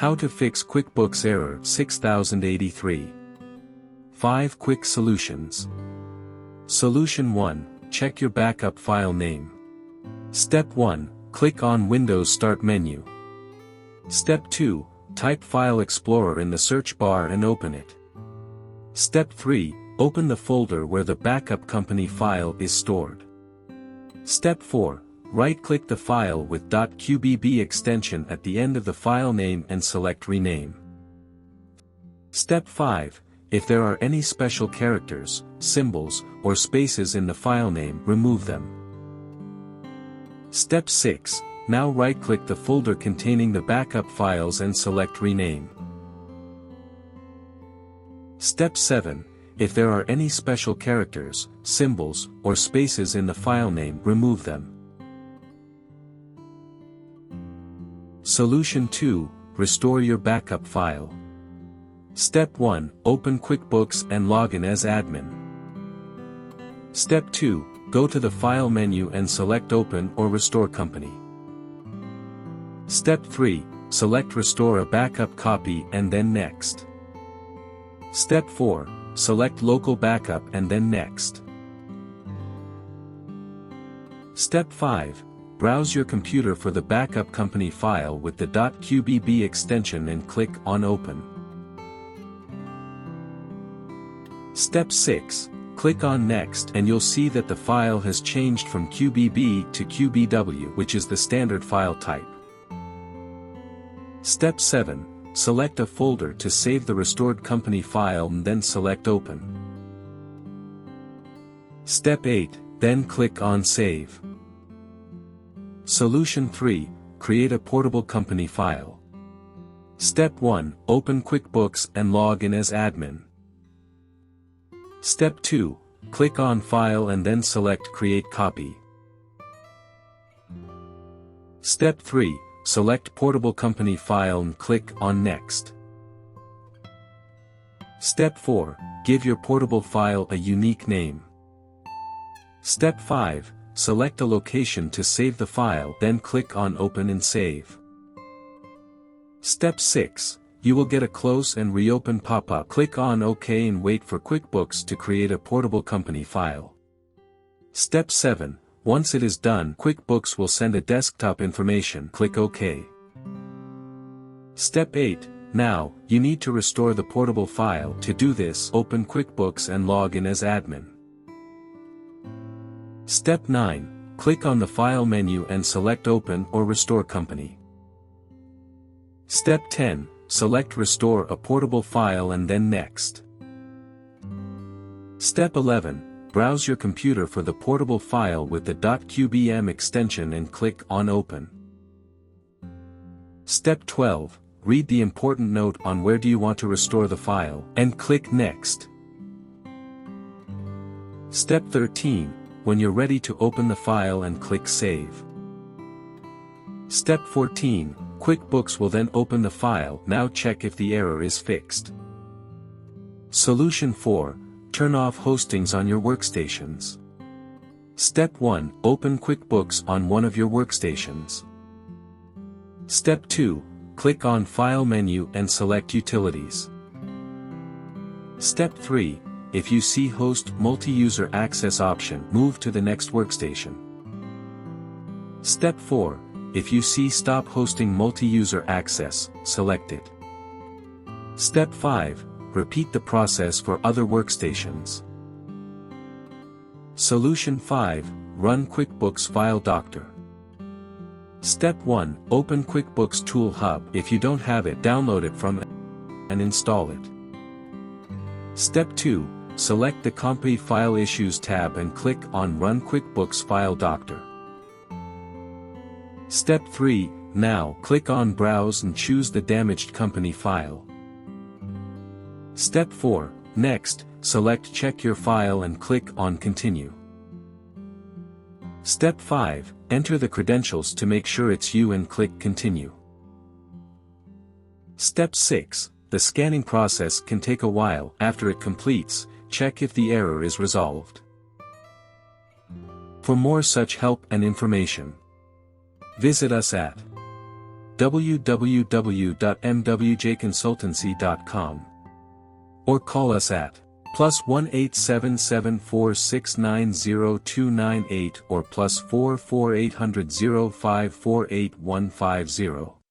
How to fix QuickBooks error 6083. 5 quick solutions. Solution 1. Check your backup file name. Step 1. Click on Windows Start menu. Step 2. Type File Explorer in the search bar and open it. Step 3. Open the folder where the backup company file is stored. Step 4. Right-click the file with .qbb extension at the end of the file name and select Rename. Step 5. If there are any special characters, symbols, or spaces in the file name, remove them. Step 6. Now right-click the folder containing the backup files and select Rename. Step 7. If there are any special characters, symbols, or spaces in the file name, remove them. Solution 2. Restore your backup file. Step 1. Open QuickBooks and log in as admin. Step 2. Go to the File menu and select Open or Restore Company. Step 3. Select Restore a backup copy and then Next. Step 4. Select Local Backup and then Next. Step 5. Browse your computer for the backup company file with the .qbb extension and click on Open. Step 6. Click on Next and you'll see that the file has changed from QBB to QBW, which is the standard file type. Step 7. Select a folder to save the restored company file and then select Open. Step 8. Then click on Save. Solution 3. Create a portable company file. Step 1. Open QuickBooks and log in as admin. Step 2. Click on File and then select Create Copy. Step 3. Select Portable Company File and click on Next. Step 4. Give your portable file a unique name. Step 5. Select a location to save the file, then click on Open and Save. Step 6. You will get a close and reopen pop-up. Click on OK and wait for QuickBooks to create a portable company file. Step 7. Once it is done, QuickBooks will send a desktop information. Click OK. Step 8. Now, you need to restore the portable file. To do this, open QuickBooks and log in as admin. Step 9. Click on the File menu and select Open or Restore Company. Step 10. Select Restore a portable file and then Next. Step 11. Browse your computer for the portable file with the .qbm extension and click on Open. Step 12. Read the important note on where do you want to restore the file, and click Next. Step 13. When you're ready to open the file and click Save. Step 14. QuickBooks will then open the file. Now check if the error is fixed. Solution 4. Turn off hostings on your workstations. Step 1. Open QuickBooks on one of your workstations. Step 2. Click on File menu and select Utilities. Step 3. If you see Host Multi-User Access option, move to the next workstation. Step 4. If you see Stop Hosting Multi-User Access, select it. Step 5. Repeat the process for other workstations. Solution 5. Run QuickBooks File Doctor. Step 1. Open QuickBooks Tool Hub. If you don't have it, download it from and install it. Step 2. Select the Company File Issues tab and click on Run QuickBooks File Doctor. Step 3. Now, click on Browse and choose the damaged company file. Step 4. Next, select Check Your File and click on Continue. Step 5. Enter the credentials to make sure it's you and click Continue. Step 6. The scanning process can take a while. After it completes, check if the error is resolved. For more such help and information, visit us at www.mwjconsultancy.com. Or call us at +1 87746900298 or +44 800 0548 150.